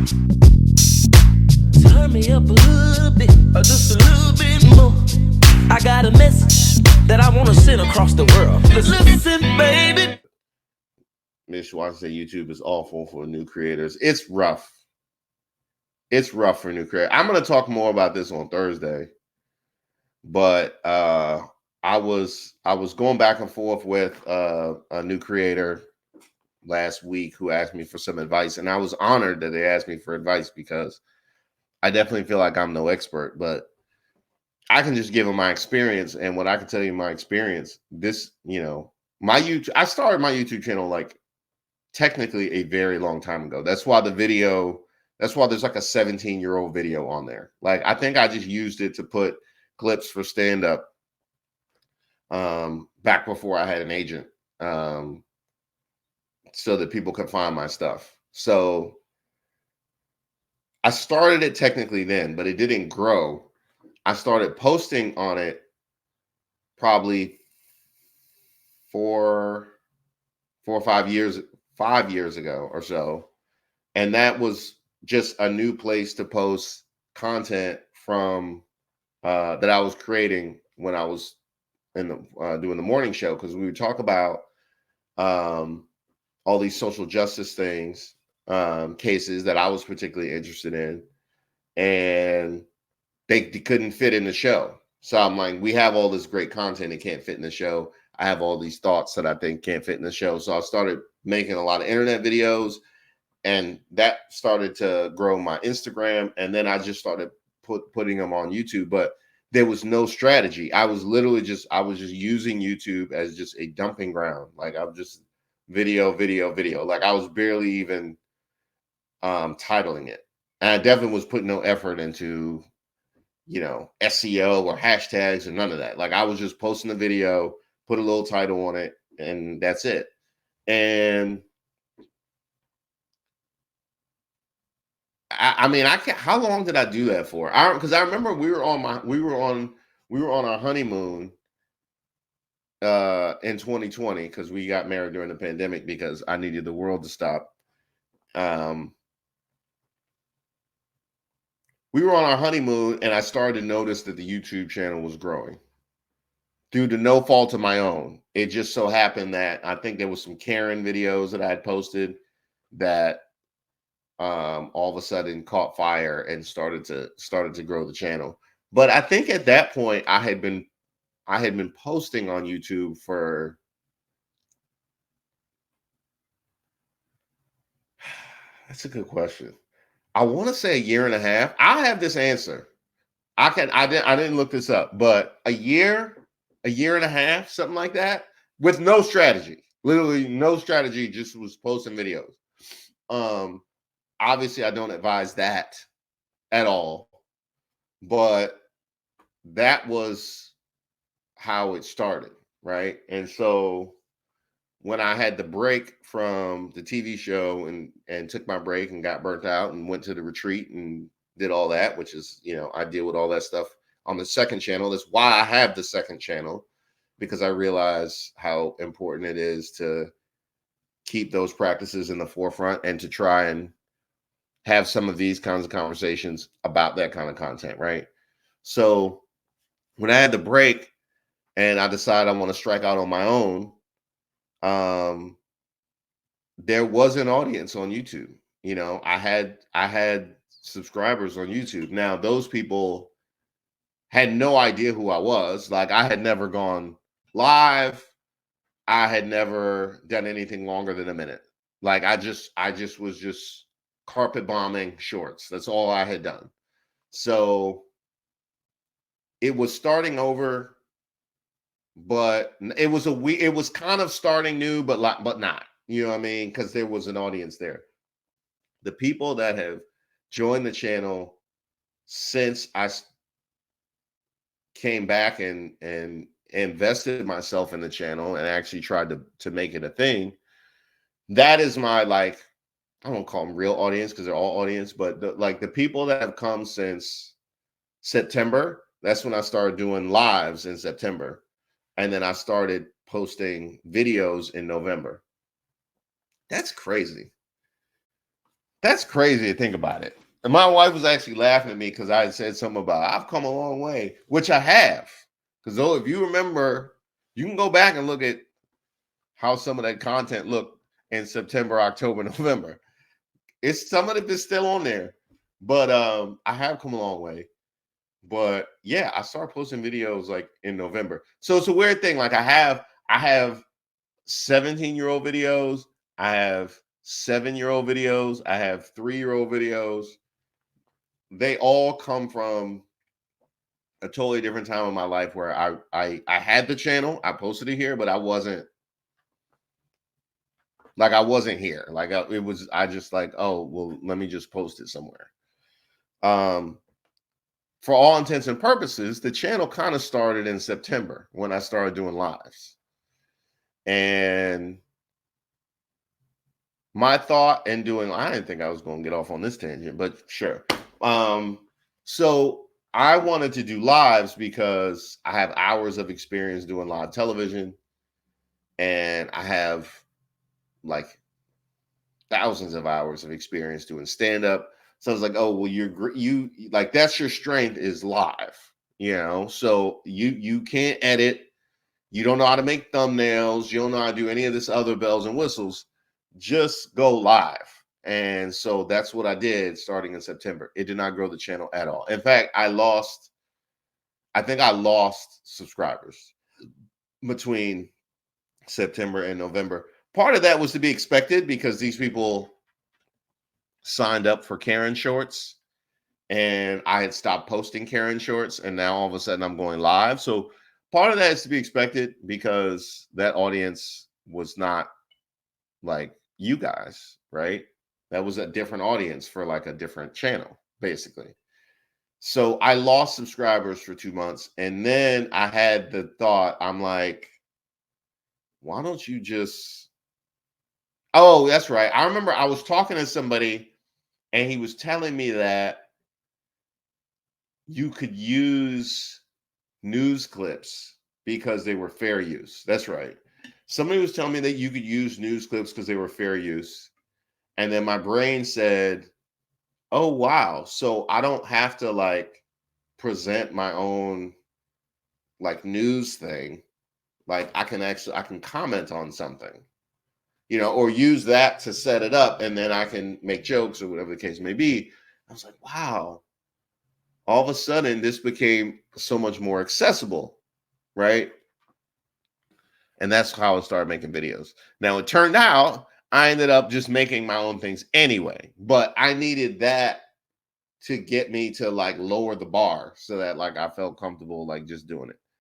Turn me up a little bit, or just a little bit more. I got a message that I want to send across the world. Listen, baby. Miss Washington, YouTube is awful for new creators. It's rough. It's rough for new creators. I'm going to talk more about this on Thursday, but I was going back and forth with a new creator last week who asked me for some advice, and I was honored that they asked me for advice because I definitely feel like I'm no expert, but I can just give them my experience. And what I can tell you, my experience, this, my YouTube, I started my YouTube channel like technically a very long time ago. That's why there's like a 17-year-old video on there. Like, I think I just used it to put clips for stand-up back before I had an agent, so that people could find my stuff. So I started it technically then, but it didn't grow. I started posting on it probably 5 years ago or so. And that was just a new place to post content from that I was creating when I was in the doing the morning show, because we would talk about all these social justice things, cases that I was particularly interested in, and they couldn't fit in the show. So I'm like, we have all this great content that can't fit in the show. I have all these thoughts that I think can't fit in the show. So I started making a lot of internet videos, and that started to grow my Instagram. And then I just started putting them on YouTube, but there was no strategy. I was just using YouTube as just a dumping ground. Like, I was just video. Like, I was barely even titling it. And I definitely was putting no effort into, SEO or hashtags or none of that. Like, I was just posting the video, put a little title on it, and that's it. And I mean, I can't. How long did I do that for? Because I remember we were on our honeymoon in 2020, because we got married during the pandemic because I needed the world to stop. We were on our honeymoon, and I started to notice that the YouTube channel was growing due to no fault of my own. It just so happened that I think there was some Karen videos that I had posted that all of a sudden caught fire and started to grow the channel. But I think at that point I had been posting on YouTube for, that's a good question. I want to say a year and a half. I have this answer. I didn't look this up, but a year and a half, something like that, with no strategy. Literally no strategy, just was posting videos. Obviously I don't advise that at all, but that was how it started, right? And so when I had the break from the TV show and took my break and got burnt out and went to the retreat and did all that, which is, I deal with all that stuff on the second channel. That's why I have the second channel, because I realize how important it is to keep those practices in the forefront and to try and have some of these kinds of conversations about that kind of content, right? So when I had the break and I decided I want to strike out on my own, there was an audience on YouTube. I had subscribers on YouTube. Now, those people had no idea who I was. Like, I had never gone live. I had never done anything longer than a minute. Like, I just was just carpet bombing shorts. That's all I had done. So it was starting over, but it was kind of starting new, but not. You know what I mean? Because there was an audience there. The people that have joined the channel since I came back and invested myself in the channel and actually tried to make it a thing, that is my, like, I don't call them real audience because they're all audience, but the people that have come since September, that's when I started doing lives in September. And then I started posting videos in November. That's crazy. That's crazy to think about it. And my wife was actually laughing at me because I had said something about I've come a long way, which I have. Because though, if you remember, you can go back and look at how some of that content looked in September, October, November. It's some of it is still on there, but I have come a long way. But yeah, I started posting videos like in November. So it's a weird thing. Like I have 17-year-old videos, I have 7-year-old videos, I have 3-year-old videos. They all come from a totally different time in my life where I had the channel, I posted it here, but I wasn't here. Like it was, I just like, oh well, let me just post it somewhere. Um, for all intents and purposes, the channel kind of started in September when I started doing lives. And my thought in doing, I didn't think I was going to get off on this tangent, but sure. So I wanted to do lives because I have hours of experience doing live television, and I have like thousands of hours of experience doing stand up. So I was like, oh well, you like that's your strength is live, you know. So you can't edit, you don't know how to make thumbnails, you don't know how to do any of this other bells and whistles. Just go live. And so that's what I did starting in September. It did not grow the channel at all. In fact, I think I lost subscribers between September and November. Part of that was to be expected because these people signed up for Karen shorts and I had stopped posting Karen shorts, and now all of a sudden I'm going live. So part of that is to be expected because that audience was not like you guys, right? That was a different audience for like a different channel, basically. So I lost subscribers for 2 months, and then I had the thought, I'm like, why don't you just, oh, that's right. I remember I was talking to somebody and he was telling me that you could use news clips because they were fair use. That's right. Somebody was telling me that you could use news clips because they were fair use. And then my brain said, oh, wow. So I don't have to like present my own like news thing. Like I can comment on something, you know, or use that to set it up, and then I can make jokes or whatever the case may be. I was like, wow, all of a sudden this became so much more accessible, right? And that's how I started making videos. Now it turned out I ended up just making my own things anyway, but I needed that to get me to like lower the bar so that like I felt comfortable like just doing it.